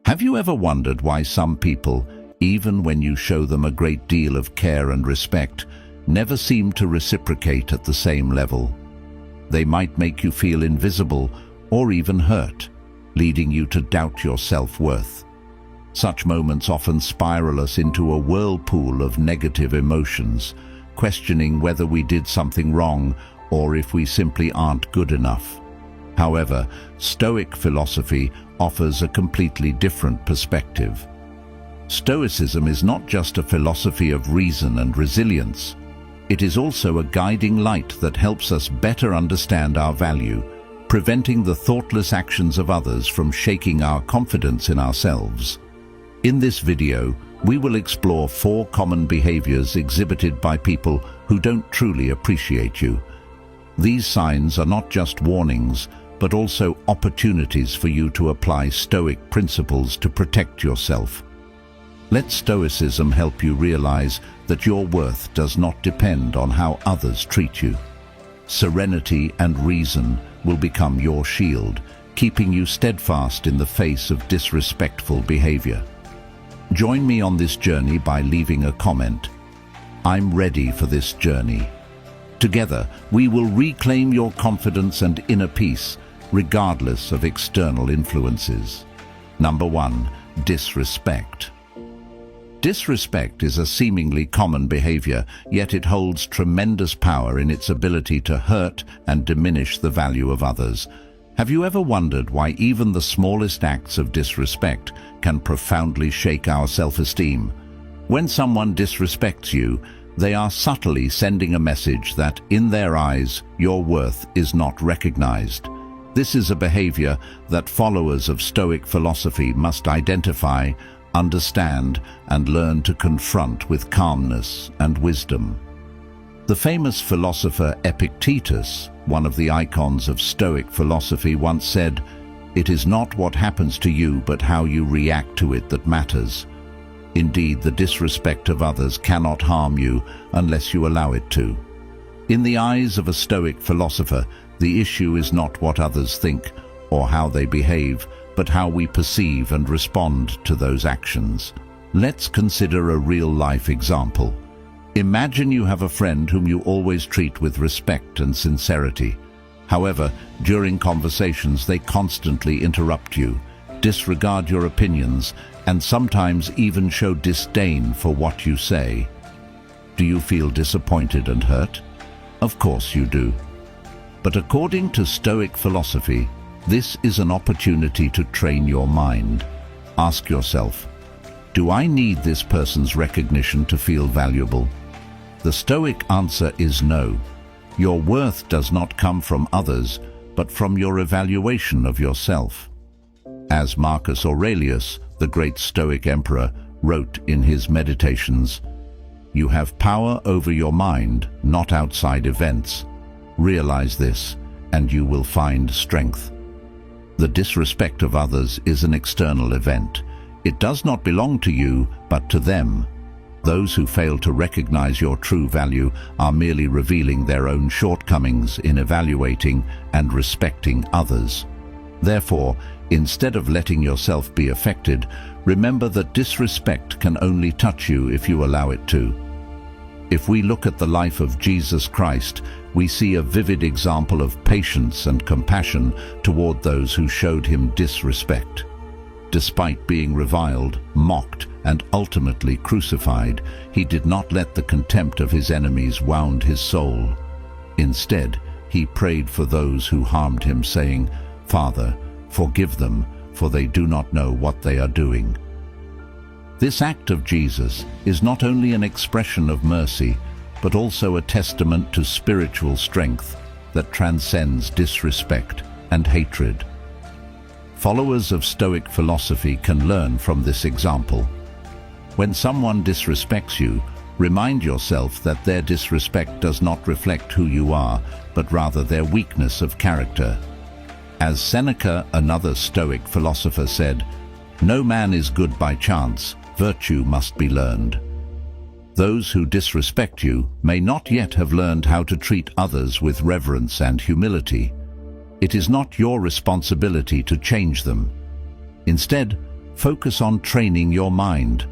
Have you ever wondered why some people, even when you show them a great deal of care and respect, never seem to reciprocate at the same level? They might make you feel invisible or even hurt, leading you to doubt your self-worth. Such moments often spiral us into a whirlpool of negative emotions, questioning whether we did something wrong or if we simply aren't good enough. However, Stoic philosophy offers a completely different perspective. Stoicism is not just a philosophy of reason and resilience. It is also a guiding light that helps us better understand our value, preventing the thoughtless actions of others from shaking our confidence in ourselves. In this video, we will explore 4 common behaviors exhibited by people who don't truly appreciate you. These signs are not just warnings, but also opportunities for you to apply Stoic principles to protect yourself. Let Stoicism help you realize that your worth does not depend on how others treat you. Serenity and reason will become your shield, keeping you steadfast in the face of disrespectful behavior. Join me on this journey by leaving a comment. I'm ready for this journey. Together, we will reclaim your confidence and inner peace, regardless of external influences. Number 1. Disrespect. Disrespect is a seemingly common behavior, yet it holds tremendous power in its ability to hurt and diminish the value of others. Have you ever wondered why even the smallest acts of disrespect can profoundly shake our self-esteem? When someone disrespects you, they are subtly sending a message that, in their eyes, your worth is not recognized. This is a behavior that followers of Stoic philosophy must identify, understand, and learn to confront with calmness and wisdom. The famous philosopher Epictetus, one of the icons of Stoic philosophy, once said, "It is not what happens to you, but how you react to it that matters." Indeed, the disrespect of others cannot harm you unless you allow it to. In the eyes of a Stoic philosopher, the issue is not what others think or how they behave, but how we perceive and respond to those actions. Let's consider a real-life example. Imagine you have a friend whom you always treat with respect and sincerity. However, during conversations they constantly interrupt you, disregard your opinions, and sometimes even show disdain for what you say. Do you feel disappointed and hurt? Of course you do. But according to Stoic philosophy, this is an opportunity to train your mind. Ask yourself, do I need this person's recognition to feel valuable? The Stoic answer is no. Your worth does not come from others, but from your evaluation of yourself. As Marcus Aurelius, the great Stoic emperor, wrote in his Meditations, "You have power over your mind, not outside events. Realize this, and you will find strength." The disrespect of others is an external event. It does not belong to you, but to them. Those who fail to recognize your true value are merely revealing their own shortcomings in evaluating and respecting others. Therefore, instead of letting yourself be affected, remember that disrespect can only touch you if you allow it to. If we look at the life of Jesus Christ, we see a vivid example of patience and compassion toward those who showed him disrespect. Despite being reviled, mocked, and ultimately crucified, he did not let the contempt of his enemies wound his soul. Instead, he prayed for those who harmed him, saying, "Father, forgive them, for they do not know what they are doing." This act of Jesus is not only an expression of mercy, but also a testament to spiritual strength that transcends disrespect and hatred. Followers of Stoic philosophy can learn from this example. When someone disrespects you, remind yourself that their disrespect does not reflect who you are, but rather their weakness of character. As Seneca, another Stoic philosopher, said, "No man is good by chance, virtue must be learned." Those who disrespect you may not yet have learned how to treat others with reverence and humility. It is not your responsibility to change them. Instead, focus on training your mind.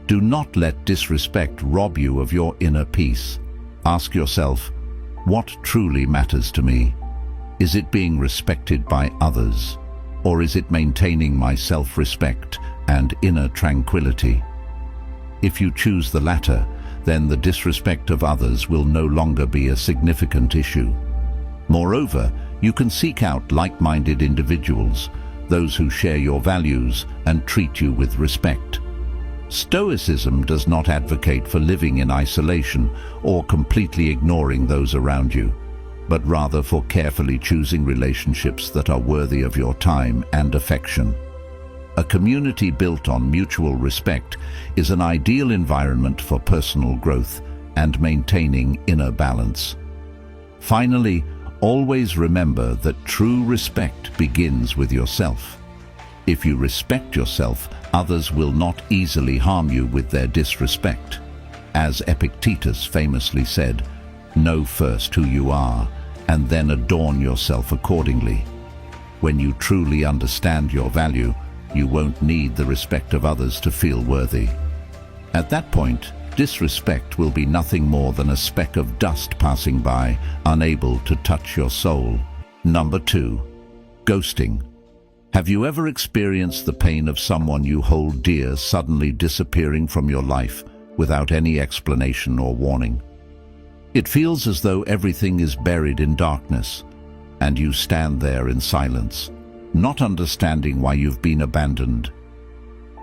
Do not let disrespect rob you of your inner peace. Ask yourself, what truly matters to me? Is it being respected by others? Or is it maintaining my self-respect and inner tranquility? If you choose the latter, then the disrespect of others will no longer be a significant issue. Moreover, you can seek out like-minded individuals, those who share your values and treat you with respect. Stoicism does not advocate for living in isolation or completely ignoring those around you, but rather for carefully choosing relationships that are worthy of your time and affection. A community built on mutual respect is an ideal environment for personal growth and maintaining inner balance. Finally, always remember that true respect begins with yourself. If you respect yourself, others will not easily harm you with their disrespect. As Epictetus famously said, "Know first who you are, and then adorn yourself accordingly." When you truly understand your value, you won't need the respect of others to feel worthy. At that point, disrespect will be nothing more than a speck of dust passing by, unable to touch your soul. Number 2. Ghosting. Have you ever experienced the pain of someone you hold dear suddenly disappearing from your life without any explanation or warning? It feels as though everything is buried in darkness, and you stand there in silence, not understanding why you've been abandoned.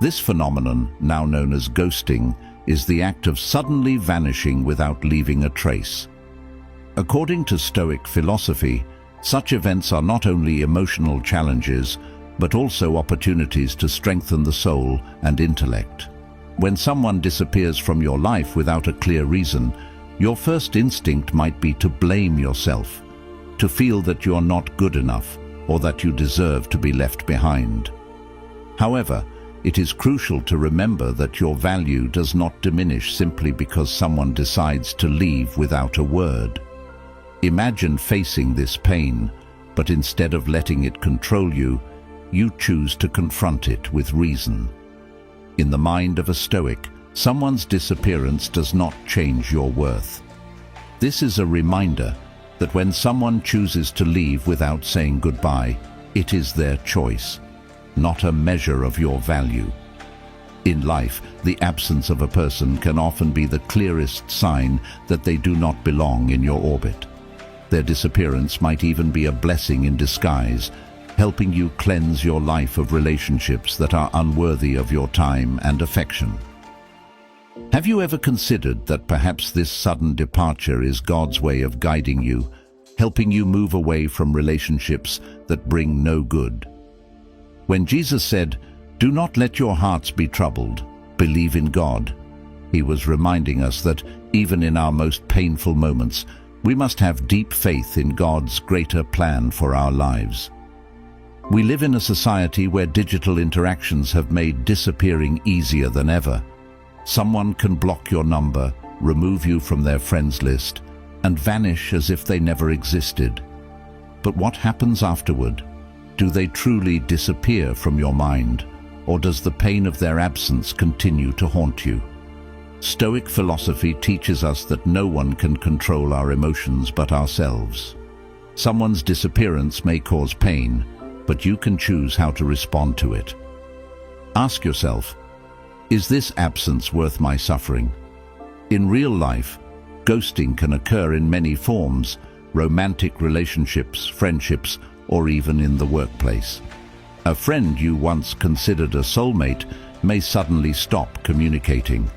This phenomenon, now known as ghosting, is the act of suddenly vanishing without leaving a trace. According to Stoic philosophy, such events are not only emotional challenges, but also opportunities to strengthen the soul and intellect. When someone disappears from your life without a clear reason, your first instinct might be to blame yourself, to feel that you're not good enough or that you deserve to be left behind. However, it is crucial to remember that your value does not diminish simply because someone decides to leave without a word. Imagine facing this pain, but instead of letting it control you, you choose to confront it with reason. In the mind of a Stoic, someone's disappearance does not change your worth. This is a reminder that when someone chooses to leave without saying goodbye, it is their choice, not a measure of your value. In life, the absence of a person can often be the clearest sign that they do not belong in your orbit. Their disappearance might even be a blessing in disguise, helping you cleanse your life of relationships that are unworthy of your time and affection. Have you ever considered that perhaps this sudden departure is God's way of guiding you, helping you move away from relationships that bring no good? When Jesus said, "Do not let your hearts be troubled, believe in God," he was reminding us that even in our most painful moments, we must have deep faith in God's greater plan for our lives. We live in a society where digital interactions have made disappearing easier than ever. Someone can block your number, remove you from their friends list, and vanish as if they never existed. But what happens afterward? Do they truly disappear from your mind, or does the pain of their absence continue to haunt you? Stoic philosophy teaches us that no one can control our emotions but ourselves. Someone's disappearance may cause pain, but you can choose how to respond to it. Ask yourself, is this absence worth my suffering? In real life, ghosting can occur in many forms: romantic relationships, friendships, or even in the workplace. A friend you once considered a soulmate may suddenly stop communicating.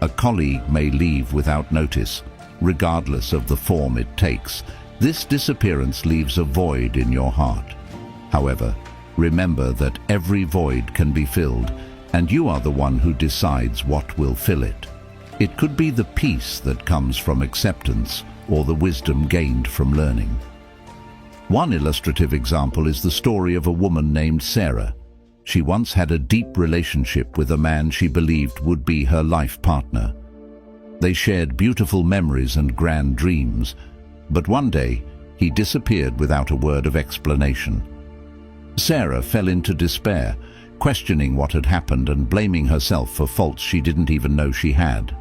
A colleague may leave without notice, regardless of the form it takes. This disappearance leaves a void in your heart. However, remember that every void can be filled, and you are the one who decides what will fill it. It could be the peace that comes from acceptance, or the wisdom gained from learning. One illustrative example is the story of a woman named Sarah. She once had a deep relationship with a man she believed would be her life partner. They shared beautiful memories and grand dreams, but one day he disappeared without a word of explanation. Sarah fell into despair, questioning what had happened and blaming herself for faults she didn't even know she had.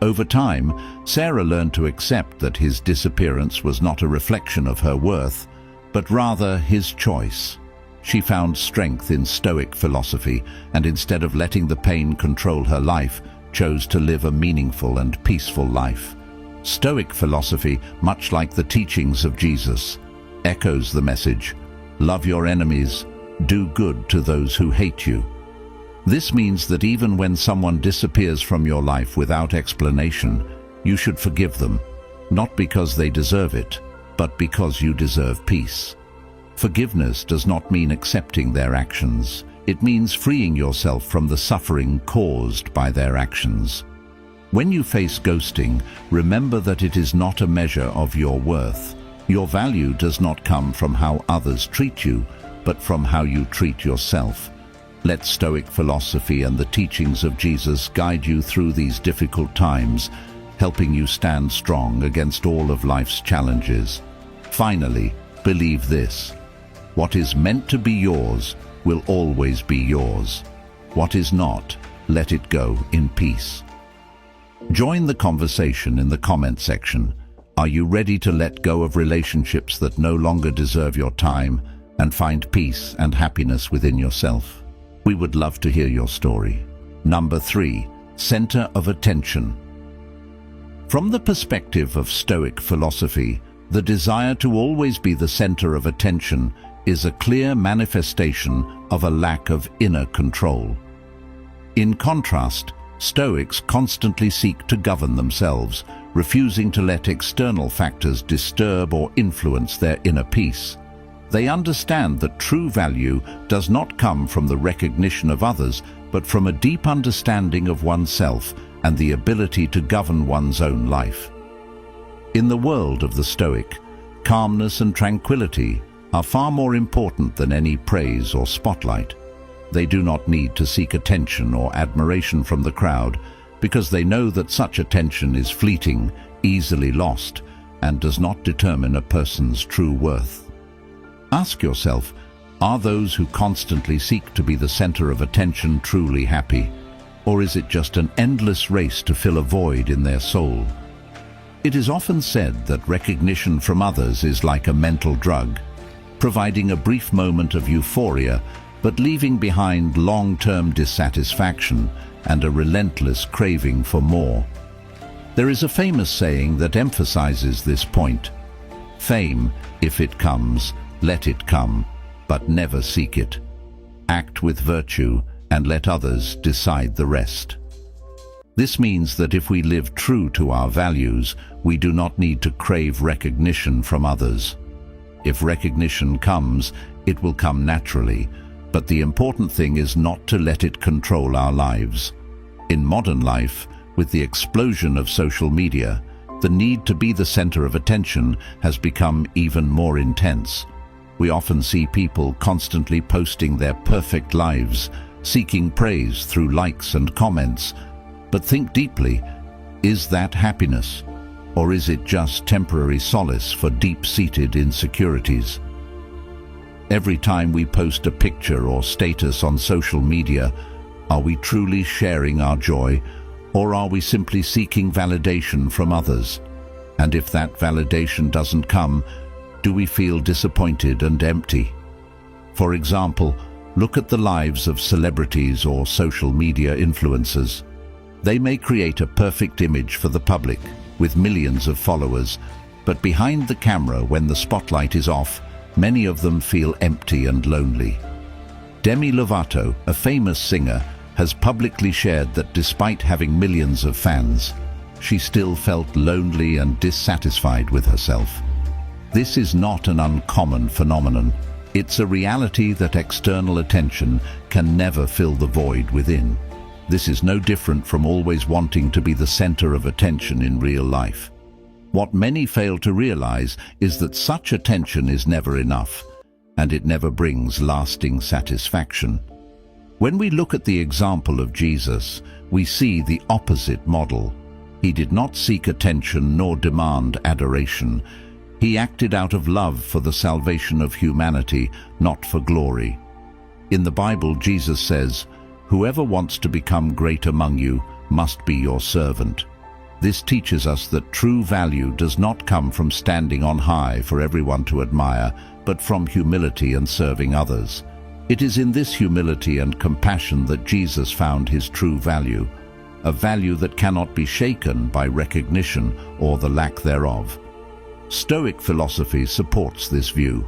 Over time, Sarah learned to accept that his disappearance was not a reflection of her worth, but rather his choice. She found strength in Stoic philosophy, and instead of letting the pain control her life, chose to live a meaningful and peaceful life. Stoic philosophy, much like the teachings of Jesus, echoes the message, "Love your enemies, do good to those who hate you." This means that even when someone disappears from your life without explanation, you should forgive them, not because they deserve it, but because you deserve peace. Forgiveness does not mean accepting their actions. It means freeing yourself from the suffering caused by their actions. When you face ghosting, remember that it is not a measure of your worth. Your value does not come from how others treat you, but from how you treat yourself. Let Stoic philosophy and the teachings of Jesus guide you through these difficult times, helping you stand strong against all of life's challenges. Finally, believe this: what is meant to be yours will always be yours. What is not, let it go in peace. Join the conversation in the comment section. Are you ready to let go of relationships that no longer deserve your time and find peace and happiness within yourself? We would love to hear your story. Number 3, center of attention. From the perspective of Stoic philosophy, the desire to always be the center of attention is a clear manifestation of a lack of inner control. In contrast, Stoics constantly seek to govern themselves, refusing to let external factors disturb or influence their inner peace. They understand that true value does not come from the recognition of others, but from a deep understanding of oneself and the ability to govern one's own life. In the world of the Stoic, calmness and tranquility are far more important than any praise or spotlight. They do not need to seek attention or admiration from the crowd, because they know that such attention is fleeting, easily lost, and does not determine a person's true worth. Ask yourself, are those who constantly seek to be the center of attention truly happy? Or is it just an endless race to fill a void in their soul? It is often said that recognition from others is like a mental drug, providing a brief moment of euphoria, but leaving behind long-term dissatisfaction and a relentless craving for more. There is a famous saying that emphasizes this point: fame, if it comes, let it come, but never seek it. Act with virtue and let others decide the rest. This means that if we live true to our values, we do not need to crave recognition from others. If recognition comes, it will come naturally, but the important thing is not to let it control our lives. In modern life, with the explosion of social media, the need to be the center of attention has become even more intense. We often see people constantly posting their perfect lives, seeking praise through likes and comments. But think deeply, is that happiness? Or is it just temporary solace for deep-seated insecurities? Every time we post a picture or status on social media, are we truly sharing our joy, or are we simply seeking validation from others? And if that validation doesn't come, do we feel disappointed and empty? For example, look at the lives of celebrities or social media influencers. They may create a perfect image for the public, with millions of followers, but behind the camera, when the spotlight is off, many of them feel empty and lonely. Demi Lovato, a famous singer, has publicly shared that despite having millions of fans, she still felt lonely and dissatisfied with herself. This is not an uncommon phenomenon. It's a reality that external attention can never fill the void within. This is no different from always wanting to be the center of attention in real life. What many fail to realize is that such attention is never enough, and it never brings lasting satisfaction. When we look at the example of Jesus, we see the opposite model. He did not seek attention nor demand adoration. He acted out of love for the salvation of humanity, not for glory. In the Bible, Jesus says, "Whoever wants to become great among you must be your servant." This teaches us that true value does not come from standing on high for everyone to admire, but from humility and serving others. It is in this humility and compassion that Jesus found his true value, a value that cannot be shaken by recognition or the lack thereof. Stoic philosophy supports this view.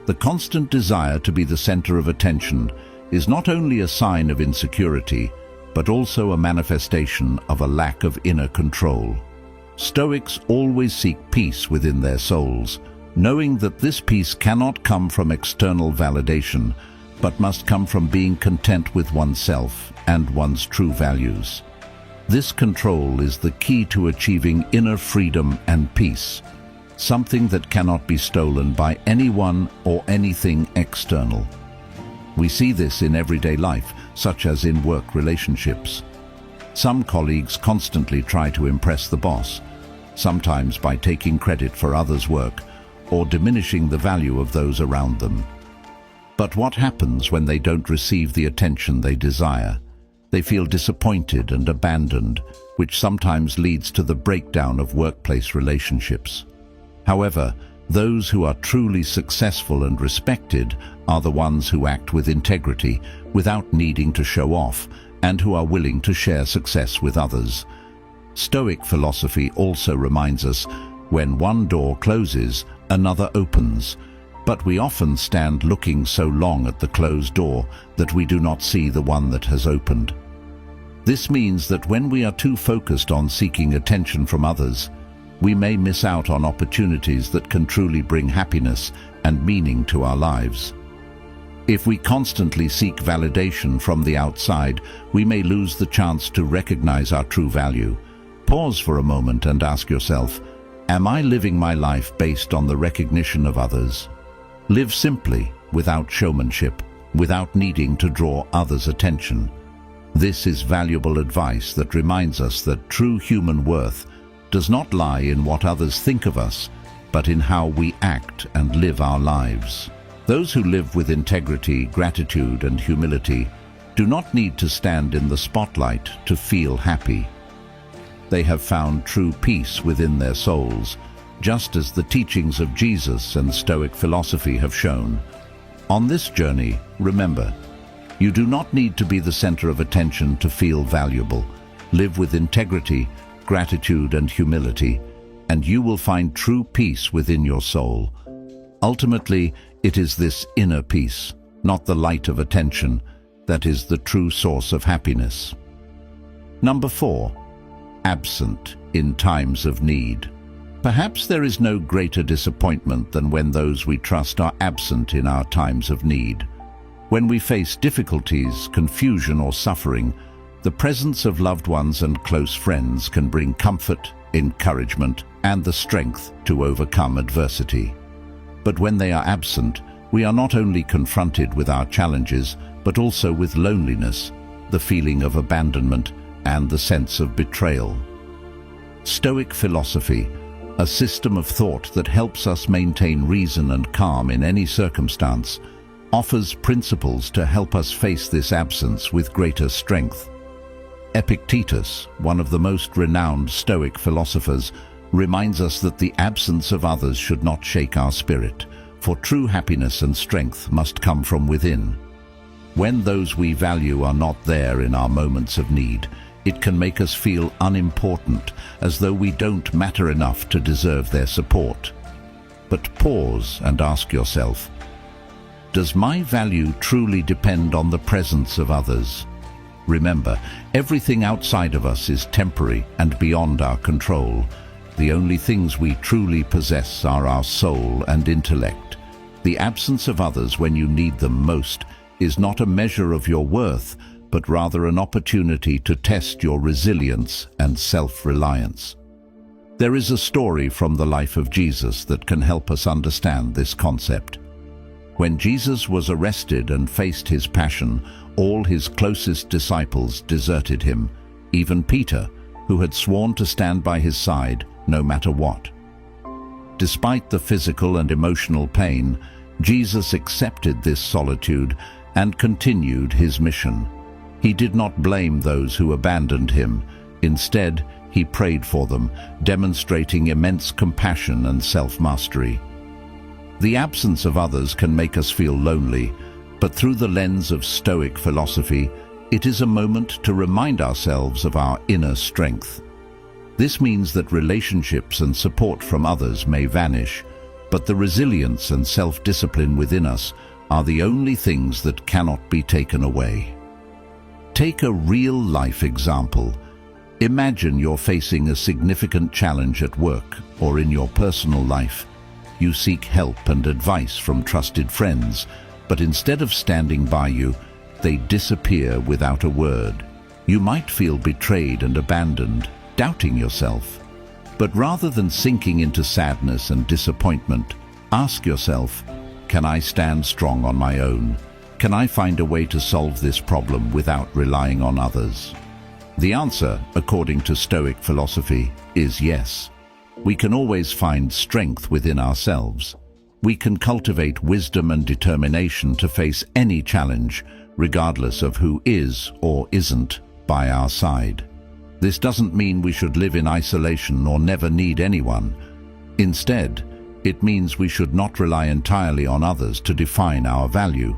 The constant desire to be the center of attention is not only a sign of insecurity, but also a manifestation of a lack of inner control. Stoics always seek peace within their souls, knowing that this peace cannot come from external validation, but must come from being content with oneself and one's true values. This control is the key to achieving inner freedom and peace, something that cannot be stolen by anyone or anything external. We see this in everyday life, such as in work relationships. Some colleagues constantly try to impress the boss, sometimes by taking credit for others' work or diminishing the value of those around them. But what happens when they don't receive the attention they desire? They feel disappointed and abandoned, which sometimes leads to the breakdown of workplace relationships. However, those who are truly successful and respected are the ones who act with integrity, without needing to show off, and who are willing to share success with others. Stoic philosophy also reminds us, when one door closes, another opens. But we often stand looking so long at the closed door that we do not see the one that has opened. This means that when we are too focused on seeking attention from others, we may miss out on opportunities that can truly bring happiness and meaning to our lives. If we constantly seek validation from the outside, we may lose the chance to recognize our true value. Pause for a moment and ask yourself, am I living my life based on the recognition of others? Live simply, without showmanship, without needing to draw others' attention. This is valuable advice that reminds us that true human worth does not lie in what others think of us, but in how we act and live our lives. Those who live with integrity, gratitude, and humility do not need to stand in the spotlight to feel happy. They have found true peace within their souls, just as the teachings of Jesus and Stoic philosophy have shown. On this journey, remember, you do not need to be the center of attention to feel valuable. Live with integrity, gratitude, and humility, and you will find true peace within your soul. Ultimately, it is this inner peace, not the light of attention, that is the true source of happiness. Number 4, absent in times of need. Perhaps there is no greater disappointment than when those we trust are absent in our times of need. When we face difficulties, confusion, or suffering, the presence of loved ones and close friends can bring comfort, encouragement, and the strength to overcome adversity. But when they are absent, we are not only confronted with our challenges, but also with loneliness, the feeling of abandonment, and the sense of betrayal. Stoic philosophy, a system of thought that helps us maintain reason and calm in any circumstance, offers principles to help us face this absence with greater strength. Epictetus, one of the most renowned Stoic philosophers, reminds us that the absence of others should not shake our spirit, for true happiness and strength must come from within. When those we value are not there in our moments of need, it can make us feel unimportant, as though we don't matter enough to deserve their support. But pause and ask yourself, does my value truly depend on the presence of others? Remember, everything outside of us is temporary and beyond our control. The only things we truly possess are our soul and intellect. The absence of others when you need them most is not a measure of your worth, but rather an opportunity to test your resilience and self-reliance. There is a story from the life of Jesus that can help us understand this concept. When Jesus was arrested and faced his passion, all his closest disciples deserted him, even Peter, who had sworn to stand by his side no matter what. Despite the physical and emotional pain, Jesus accepted this solitude and continued his mission. He did not blame those who abandoned him. Instead, he prayed for them, demonstrating immense compassion and self-mastery. The absence of others can make us feel lonely, but through the lens of Stoic philosophy, it is a moment to remind ourselves of our inner strength. This means that relationships and support from others may vanish, but the resilience and self-discipline within us are the only things that cannot be taken away. Take a real-life example. Imagine you're facing a significant challenge at work or in your personal life. You seek help and advice from trusted friends, but instead of standing by you, they disappear without a word. You might feel betrayed and abandoned, doubting yourself. But rather than sinking into sadness and disappointment, ask yourself, can I stand strong on my own? Can I find a way to solve this problem without relying on others? The answer, according to Stoic philosophy, is yes. We can always find strength within ourselves. We can cultivate wisdom and determination to face any challenge, regardless of who is or isn't by our side. This doesn't mean we should live in isolation or never need anyone. Instead, it means we should not rely entirely on others to define our value.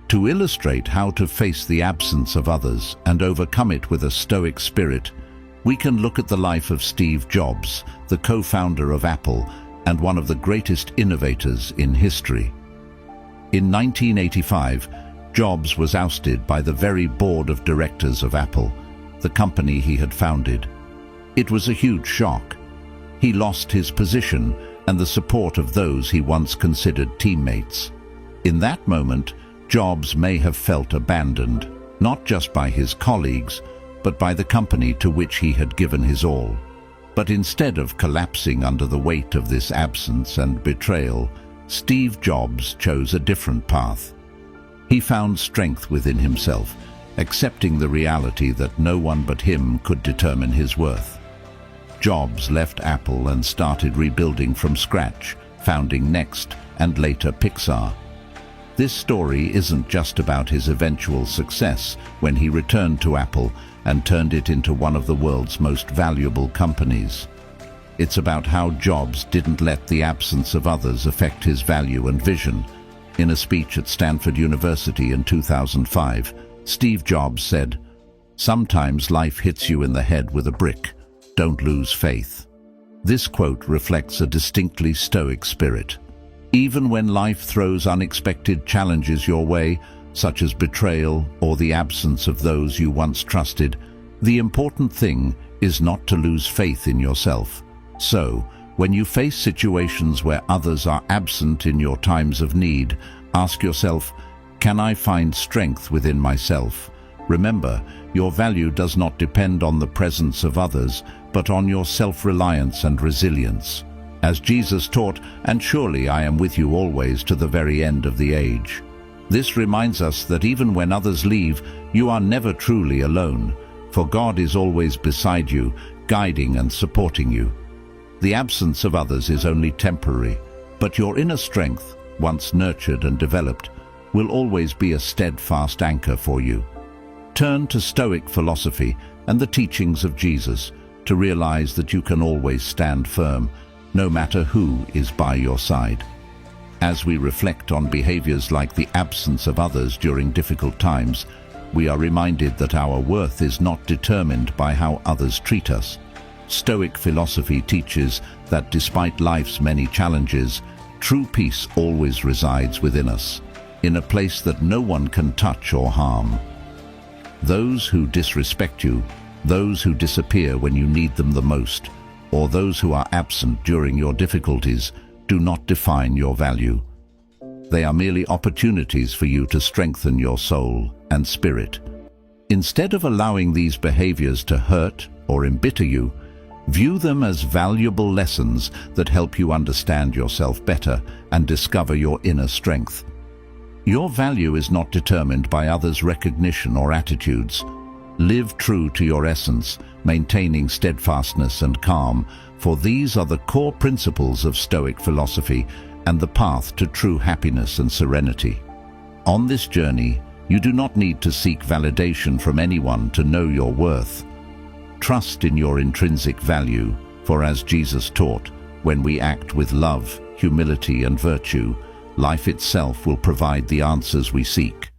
To illustrate how to face the absence of others and overcome it with a Stoic spirit, we can look at the life of Steve Jobs, the co-founder of Apple and one of the greatest innovators in history. In 1985, Jobs was ousted by the very board of directors of Apple, the company he had founded. It was a huge shock. He lost his position and the support of those he once considered teammates. In that moment, Jobs may have felt abandoned, not just by his colleagues, but by the company to which he had given his all. But instead of collapsing under the weight of this absence and betrayal, Steve Jobs chose a different path. He found strength within himself, accepting the reality that no one but him could determine his worth. Jobs left Apple and started rebuilding from scratch, founding Next and later Pixar. This story isn't just about his eventual success when he returned to Apple and turned it into one of the world's most valuable companies. It's about how Jobs didn't let the absence of others affect his value and vision. In a speech at Stanford University in 2005, Steve Jobs said, "Sometimes life hits you in the head with a brick. Don't lose faith." This quote reflects a distinctly Stoic spirit. Even when life throws unexpected challenges your way, such as betrayal or the absence of those you once trusted, the important thing is not to lose faith in yourself. So, when you face situations where others are absent in your times of need, ask yourself, can I find strength within myself? Remember, your value does not depend on the presence of others, but on your self-reliance and resilience. As Jesus taught, "And surely I am with you always to the very end of the age." This reminds us that even when others leave, you are never truly alone, for God is always beside you, guiding and supporting you. The absence of others is only temporary, but your inner strength, once nurtured and developed, will always be a steadfast anchor for you. Turn to Stoic philosophy and the teachings of Jesus to realize that you can always stand firm, no matter who is by your side. As we reflect on behaviors like the absence of others during difficult times, we are reminded that our worth is not determined by how others treat us. Stoic philosophy teaches that despite life's many challenges, true peace always resides within us, in a place that no one can touch or harm. Those who disrespect you, those who disappear when you need them the most, or those who are absent during your difficulties, do not define your value. They are merely opportunities for you to strengthen your soul and spirit. Instead of allowing these behaviors to hurt or embitter you, view them as valuable lessons that help you understand yourself better and discover your inner strength. Your value is not determined by others' recognition or attitudes. Live true to your essence, maintaining steadfastness and calm, for these are the core principles of Stoic philosophy and the path to true happiness and serenity. On this journey, you do not need to seek validation from anyone to know your worth. Trust in your intrinsic value, for as Jesus taught, when we act with love, humility and virtue, life itself will provide the answers we seek.